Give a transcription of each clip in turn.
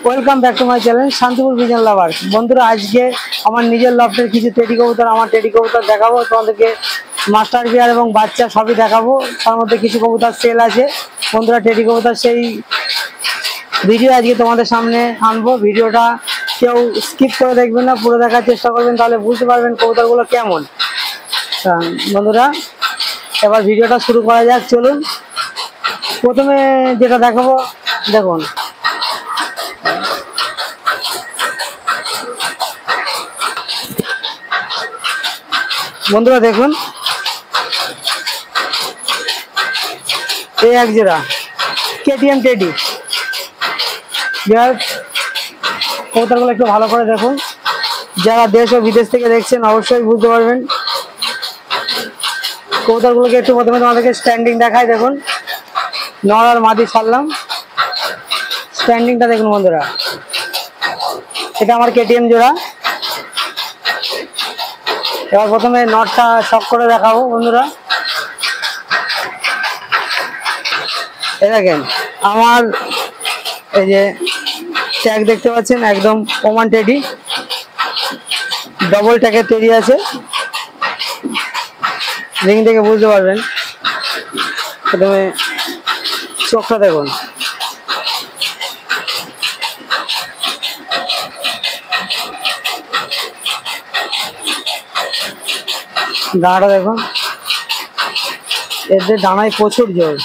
Welcome back to my channel Shantipur Bijon lover. বন্ধুরা, আজকে আমার নিজের লফটের কিছু টেডি কবুতর, আমার টেডি কবুতর দেখাবো তোমাদেরকে। মাস্টার বিয়ার এবং বাচ্চা সবই দেখাবো। তার মধ্যে কিছু কবুতর সেল আছে। বন্ধুরা, টেডি কবুতর সেই ভিডিও আজকে তোমাদের সামনে আনবো। ভিডিওটা কেউ স্কিপ করে দেখবেন না, পুরো দেখার চেষ্টা করবেন, তাহলে বুঝতে পারবেন কবুতরগুলো কেমন। বন্ধুরা, এবার ভিডিওটা শুরু করা যাক, চলুন। প্রথমে যেটা দেখাবো, দেখুন বন্ধুরা, দেখুন এই এক জোড়া কেটিএম টেডি। কবুতরগুলো একটু ভালো করে দেখুন। যারা দেশ ও বিদেশ থেকে দেখছেন অবশ্যই বুঝতে পারবেন। কবুতরগুলোকে একটু প্রথমে তোমাদেরকে স্ট্যান্ডিং দেখাই। দেখুন, নর আর মাদি ছাড়লাম, স্ট্যান্ডিংটা দেখুন বন্ধুরা। এটা আমার কেটিএম জোড়া। এবার প্রথমে নটটা শক করে দেখাবো বন্ধুরা। এই দেখেন আমার এই যে ট্যাগ দেখতে পাচ্ছেন, একদম ওমান টেডি, ডবল ট্যাগের টেডি আছে। রিং থেকে বুঝতে পারবেন। প্রথমে চোখটা দেখুন, ডানাটা দেখুন, এদের ডানায় প্রচুর জোর।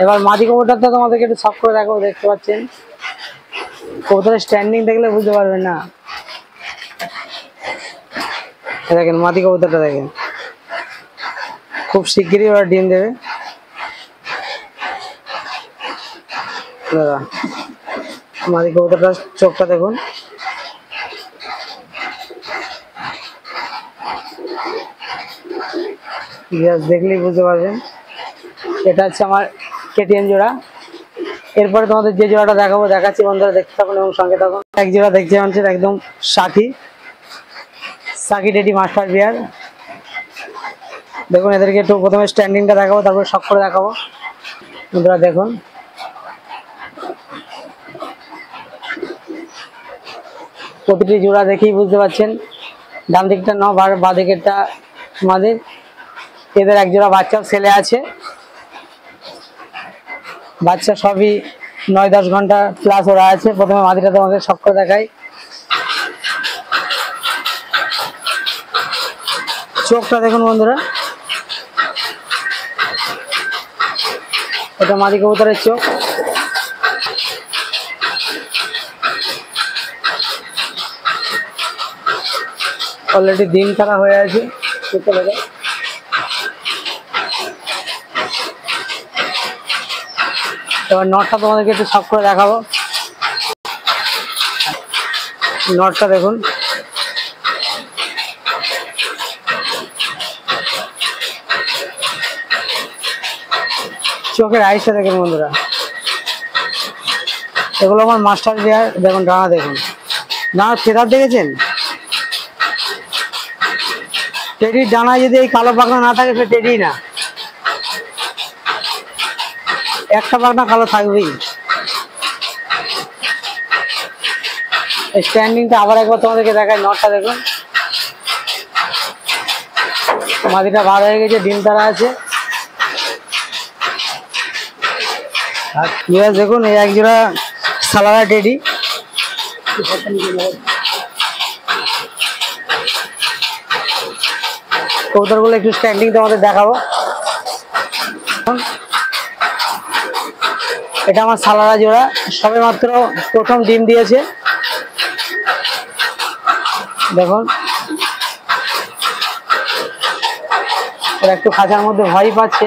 এবার মাদি কবুতরটা তোমাদেরকে একটু শক করে দেখাবো। দেখতে পাচ্ছেন কবুতরের স্ট্যান্ডিং দেখলে বুঝতে পারবেন না। দেখেন মাদি কবুতরটা দেখেন, খুব শিগগিরই ওরা ডিম দেবে। দাদা, মাদি কবুতরটার চোখটা দেখুন, দেখলেই বুঝতে পারবেন। এটা হচ্ছে আমার কেটিএম জোড়া। এরপরে তোমাদের যে জোড়াটা দেখাবো দেখাচ্ছি বন্ধুরা, দেখতে থাকুন এবং সঙ্গে থাকুন। এক জোড়া দেখতে পাচ্ছেন, একদম সাকি টেডি মাস্টার বিয়ার। দেখুন, এদেরকে একটু প্রথমে স্ট্যান্ডিংটা দেখাবো, তারপর শক করে দেখাবো বন্ধুরা। দেখুন প্রতিটি জোড়া দেখেই বুঝতে পারছেন, ডান দিকটা নব আর বাঁ দিকেরটা মাদি। এদের এক জোড়া বাচ্চাও ছেলে আছে। বাচ্চা সবই 9-10 ঘন্টা প্লাস ওরা আছে। প্রথমে মাদিটা তোমাদের শক করে দেখাই। চোখটা দেখুন বন্ধুরা, এটা মাদি কবুতরের চোখ। অলরেডি ডিম ছাড়া হয়ে আছে। এবার নটটা তোমাদেরকে একটু শক করে দেখাবো। নটটা দেখুন, চোখের আইসটা দেখুন বন্ধুরা। এগুলো আমার মাস্টার বিয়ার। দেখুন ডানা দেখুন, ডানার ফেদার দেখেছেন? টেডির ডানায় যদি এই কালো পাখনা না থাকে সে টেডি না। একটা পাখনা কালো থাকবেই। স্ট্যান্ডিংটা আবার একবার তোমাদেরকে দেখায়। নটটা দেখুন, মাদিটা বার হয়ে গেছে, ডিম তারা আছে। আর দেখুন এই এক জোড়া সালারা টেডি। কবুতরগুলো একটু স্ট্যান্ডিং তোমাদের দেখাবো। এটা আমার সালারা জোড়া, সবে মাত্র প্রথম ডিম দিয়েছে। দেখুন ওরা একটু খাঁচার মধ্যে ভয় পাচ্ছে।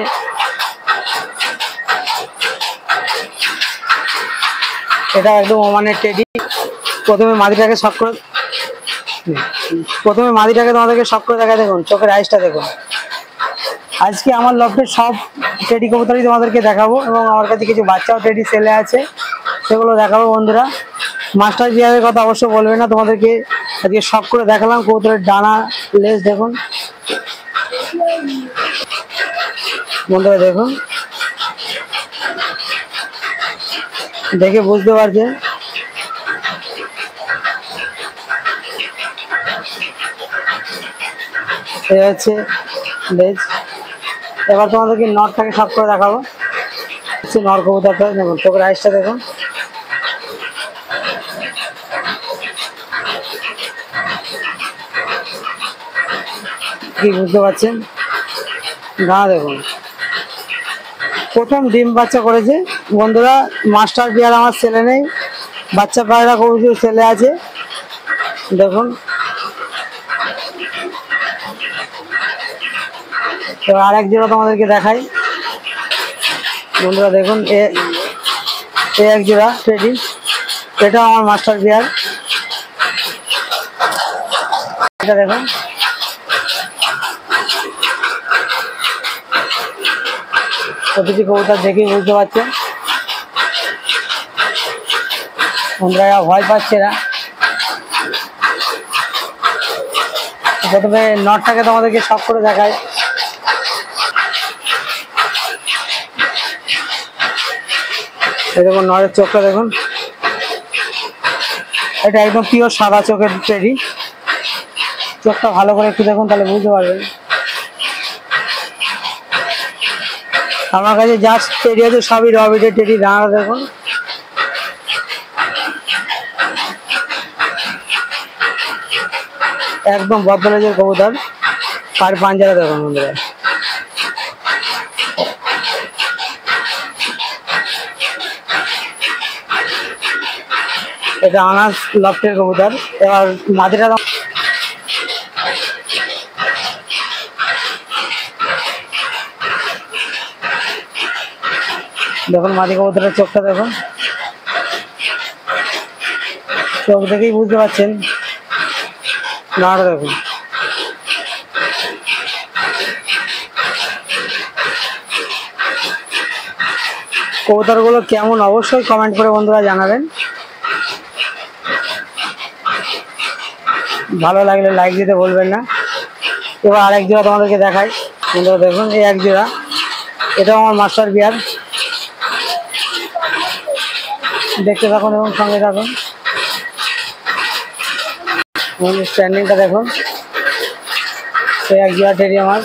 এটা একদম ওমানের টেডি। প্রথমে মাদিটাকে তোমাদেরকে শক করে দেখা। দেখুন চোখের আইসটা দেখুন। আজকে আমার লফটের সব টেডি কবুতরই তোমাদেরকে দেখাবো এবং আমার কাছে কিছু বাচ্চাও টেডি সেলে আছে, সেগুলো দেখাবো বন্ধুরা। মাস্টার বিয়ারের কথা অবশ্য বলবে না, তোমাদেরকে আজকে শক করে দেখালাম। কবুতরের ডানা লেজ দেখুন বন্ধুরা, দেখুন দেখে বুঝতে পারছেন এই হচ্ছে লেজ। এবার তোমাদেরকে নটটাকে সব করে দেখাবো। নর কবুতরটা দেখুন, চোখের আইসটা দেখুন, কি বুঝতে পারছেন? না দেখুন, প্রথম ডিম বাচ্চা করেছে বন্ধুরা। মাস্টার বিয়ার আমার ছেলে নেই, বাচ্চা পায়রা কবুতর ছেলে আছে। দেখুন এবার আরেক জোড়া তোমাদেরকে দেখাই বন্ধুরা। দেখুন এ এক জোড়া টেডি, এটা আমার মাস্টার বিয়ার। এটা দেখুন প্রতিটি কবুতর দেখেই বুঝতে পারছেন বন্ধুরা, ভয় পাচ্ছে না। প্রথমে নটটাকে তোমাদেরকে সব করে দেখায়। এই দেখুন নরের চোখটা দেখুন, এটা একদম পিওর সাদা চোখের টেডি। চোখটা ভালো করে একটু দেখুন, তাহলে বুঝতে পারবেন। আমার কাছে যা টেডি আছে সবই রবিটের টেডি। দাঁড়া দেখুন, একদম বদলেজের কবুতর। আর পাঞ্জারা দেখুন বন্ধুরা, এটা আনাস লফটের কবুতর। এবার মাদিটা দেখুন, মাদি কবুতরের চোখটা দেখুন, চোখ দেখেই বুঝতে পারছেন। নাড়া দেখুন, কবুতরগুলো কেমন অবশ্যই কমেন্ট করে বন্ধুরা জানাবেন। ভালো লাগলে লাইক দিতে ভুলবেন না। এবার আরেক জোড়া তোমাদেরকে দেখাই বন্ধুরা। দেখুন এই এক জোড়া, এটাও আমার মাস্টার বিয়ার। দেখতে থাকুন এবং সঙ্গে থাকুন। স্ট্যান্ডিংটা দেখুন, এই এক জোড়া টেডি আমার।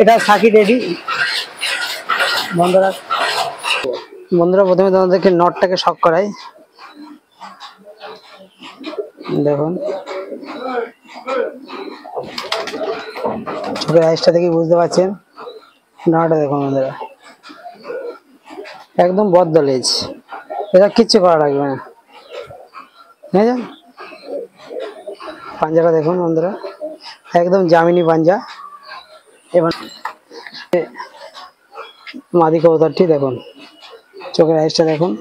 এটা সাকি টেডি বন্ধুরা। প্রথমে তোমাদেরকে নটটাকে শক করাই। দেখুন চোখের আইসটা দেখে বুঝতে পারছেন। নটটা দেখুন বন্ধুরা, একদম বদলেজ। এটা কিচ্ছু করা লাগবে না, বুঝলেন? পাঞ্জাটা দেখুন বন্ধুরা, একদম জামিনি পাঞ্জা। এবার মাদি কবুতরটি দেখুন, চোখের আইসটা দেখুন,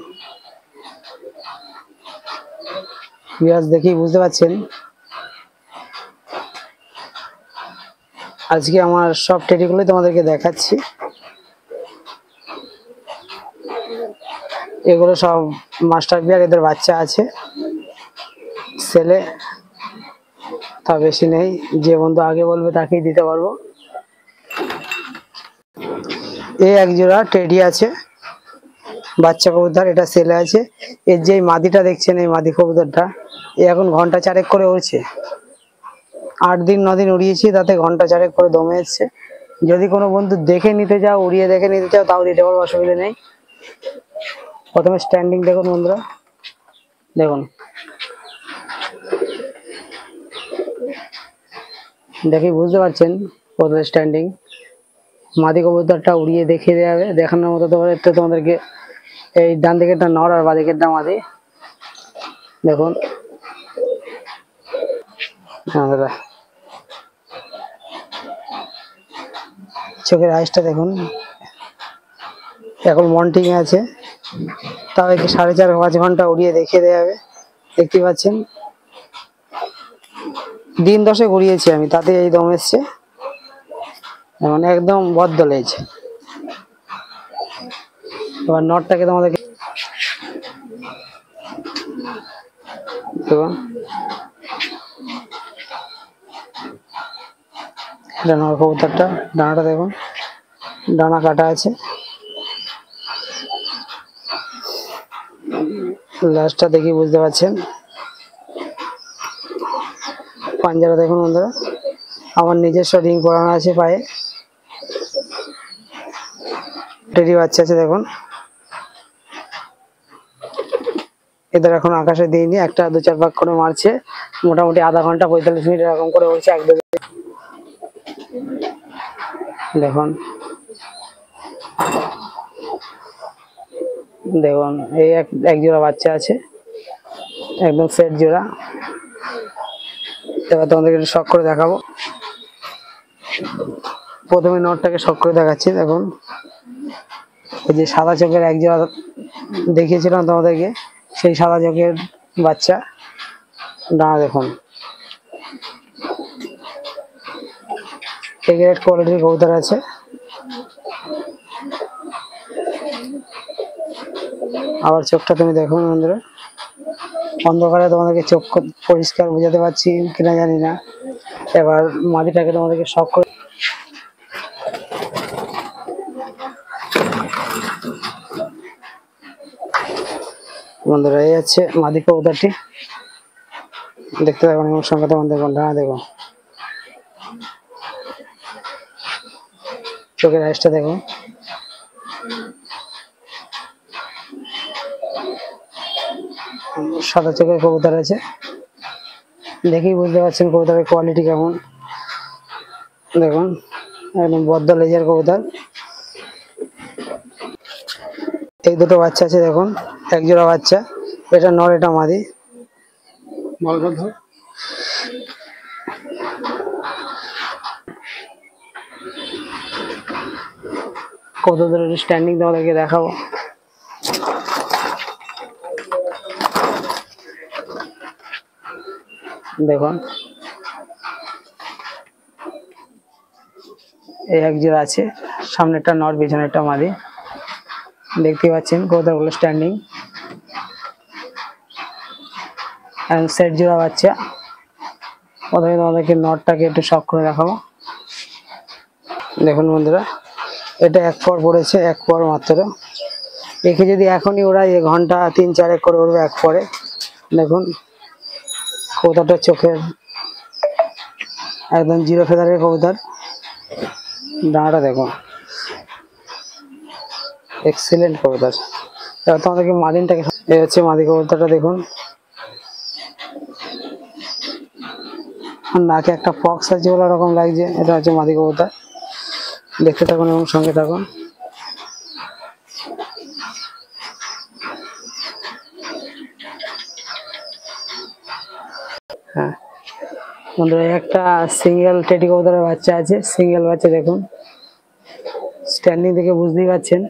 বিরাজ দেখেই বুঝতে পারছেন। আজকে আমার সব টেডিগুলোই তোমাদেরকে দেখাচ্ছি। এগুলো সব মাস্টার বিয়ার, এদের বাচ্চা আছে ছেলে, তা বেশি নেই। যে বন্ধু আগে বলবে তাকেই দিতে পারবো। এই এক জোড়া টেডি আছে বাচ্চা কবুতর, এটা ছেলে আছে। এর যে মাদিটা দেখছেন, এই মাদি কবুতরটা এ এখন ঘন্টা 4 করে উড়ছে। 8 দিন 9 দিন উড়িয়েছি, তাতে ঘন্টা 4 করে দমে এসছে। যদি কোনো বন্ধু দেখে নিতে চাও, উড়িয়ে দেখে নিতে চাও, তাও দিতে পারবো, অসুবিধা নেই। প্রথমে স্ট্যান্ডিং দেখুন বন্ধুরা, দেখুন দেখেই বুঝতে পারছেন প্রথমে স্ট্যান্ডিং। মাদি কবুতরটা উড়িয়ে দেখিয়ে দেওয়া হবে, দেখানোর মতো তোমাদেরকে। এই ডান দিকেরটা নর আর বাঁ দিকেরটা মাদি। দেখুন চোখের আইসটা দেখুন, এখন মন্টিং আছে, তাও একে 4.5-5 ঘন্টা উড়িয়ে দেখিয়ে দেওয়া হবে। দেখতে পাচ্ছেন দিন 10 উড়িয়েছি আমি, তাতে এই দম এসছে। মানে একদম বদলেজ। এবার নটটাকে তোমাদেরকে দেখুন, এটা নর কবুতরটা, ডানাটা দেখুন। ডানা কাটা আছে, লাস্টটা দেখি বুঝতে পারছেন। পাঞ্জারা দেখুন বন্ধুরা, আমার নিজস্ব রিং পরানো আছে পায়ে। টেডি বাচ্চা আছে দেখুন, এদের এখন আকাশে দিইনি, একটা 2-4 পাক করে মারছে, মোটামুটি আধা ঘন্টা 45 মিনিট এরকম করে উঠছে একদম। দেখুন দেখুন এই এক জোড়া বাচ্চা আছে, একদম সেট জোড়া। এবার তোমাদেরকে একটু শখ করে দেখাবো। প্রথমে নটটাকে শখ করে দেখাচ্ছি। দেখুন ওই যে সাদা চোখের এক জোড়া দেখিয়েছিলাম তোমাদেরকে, সেই সাদা চোখের বাচ্চা। ডানা দেখুন, গ্রেট কোয়ালিটির কবুতর আছে। আবার চোখটা তুমি দেখুন বন্ধুরা, অন্ধকারে তোমাদেরকে চোখ পরিষ্কার বোঝাতে পারছি কিনা জানি না। এবার মাদিটাকে তোমাদেরকে শখ করে বন্ধুরা, এই হচ্ছে মাদি কবুতরটি, দেখতে থাকুন এবং সঙ্গে তখন দেখুন। ডানা দেখুন, চোখের আইসটা দেখুন। সাদা চোখের কবুতর আছে, দেখেই বুঝতে পারছেন কবুতরের কোয়ালিটি কেমন। দেখুন একদম বদ্ধ লেজের কবুতর। এই দুটো বাচ্চা আছে দেখুন, এক জোড়া বাচ্চা, এটা নর এটা মাদি। কবুতরের স্ট্যান্ডিং তোমাদেরকে দেখাবো। দেখুন এই এক জোড়া আছে, সামনেরটা নর পিছনেরটা মাদি, দেখতে পাচ্ছেন কবুতরগুলো স্ট্যান্ডিং। সেট জোড়া বাচ্চা। প্রথমে তোমাদেরকে নটটাকে একটু শখ করে দেখাবো। দেখুন বন্ধুরা, এটা এক পর পড়েছে, এক পর মাত্র। একে যদি এখনই ওরা ঘন্টা 3-4 করে উঠবে এক পরে। দেখুন কবুতরটার চোখের একদম জিরো ফেদারের কবুতর। ডানাটা দেখুন, এক্সিলেন্ট কবুতর। এবার তোমাদেরকে মাদিনটাকে, এই হচ্ছে মাদি কবুতরটা দেখুন, নাকে একটা পক্স আছে বলে রকম লাগছে। এটা হচ্ছে মাদি কবুতর, দেখতে থাকুন এবং সঙ্গে থাকুন। হ্যাঁ বন্ধুরা, একটা সিঙ্গেল টেডি কবুতরের বাচ্চা আছে, সিঙ্গেল বাচ্চা দেখুন, স্ট্যান্ডিং দেখে বুঝতেই পারছেন।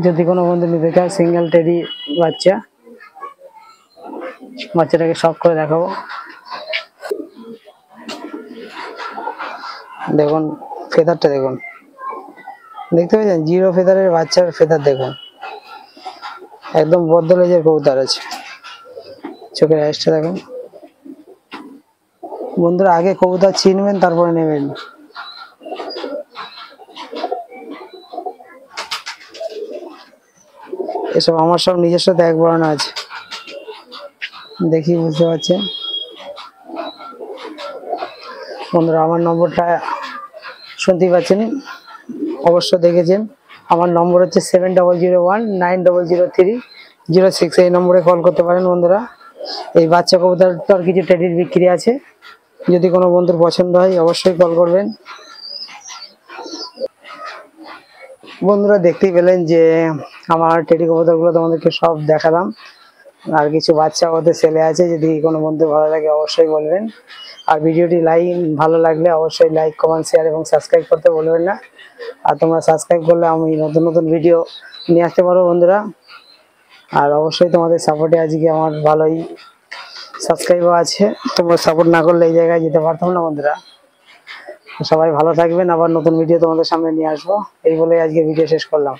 যদি কোনো বন্ধু নিতে চায় সিঙ্গেল টেডি বাচ্চা, বাচ্চাটাকে শখ করে দেখাবো। দেখুন ফেদারটা দেখুন, দেখতে পাচ্ছেন জিরো ফেদারের বাচ্চার ফেদার দেখুন, একদম বদ্ধ লেজের কবুতর আছে। চোখের আইসটা দেখুন বন্ধুরা, আগে কবুতর চিনবেন তারপরে নেবেন। এসব আমার সব নিজস্ব ত্যাগ বর্ণনা আছে, দেখি বুঝতে পারছেন বন্ধুরা। আমার নম্বরটা শুনতেই পাচ্ছেন, অবশ্য দেখেছেন। আমার নম্বর হচ্ছে 7001900306। এই নম্বরে কল করতে পারেন বন্ধুরা। এই বাচ্চা কবুতর কিছু টেডির বিক্রি আছে, যদি কোনো বন্ধুর পছন্দ হয় অবশ্যই কল করবেন। বন্ধুরা দেখতেই পেলেন যে আমার টেডি কবুতরগুলো তোমাদেরকে সব দেখালাম, আর কিছু বাচ্চা ওদের ছেলে আছে, যদি কোনো বন্ধু ভালো লাগে অবশ্যই বলবেন। আর ভিডিওটি ভালো লাগলে অবশ্যই লাইক, কমেন্ট, শেয়ার এবং সাবস্ক্রাইব করতে বলবেন না। আর তোমরা সাবস্ক্রাইব করলে আমি নতুন নতুন ভিডিও নিয়ে আসতে পারবো বন্ধুরা। আর অবশ্যই তোমাদের সাপোর্টে আজকে আমার ভালোই সাবস্ক্রাইবার আছে, তোমরা সাপোর্ট না করলে এই জায়গায় যেতে পারতাম না বন্ধুরা। সবাই ভালো থাকবেন, আবার নতুন ভিডিও তোমাদের সামনে নিয়ে আসবো। এই বলে আজকে ভিডিও শেষ করলাম।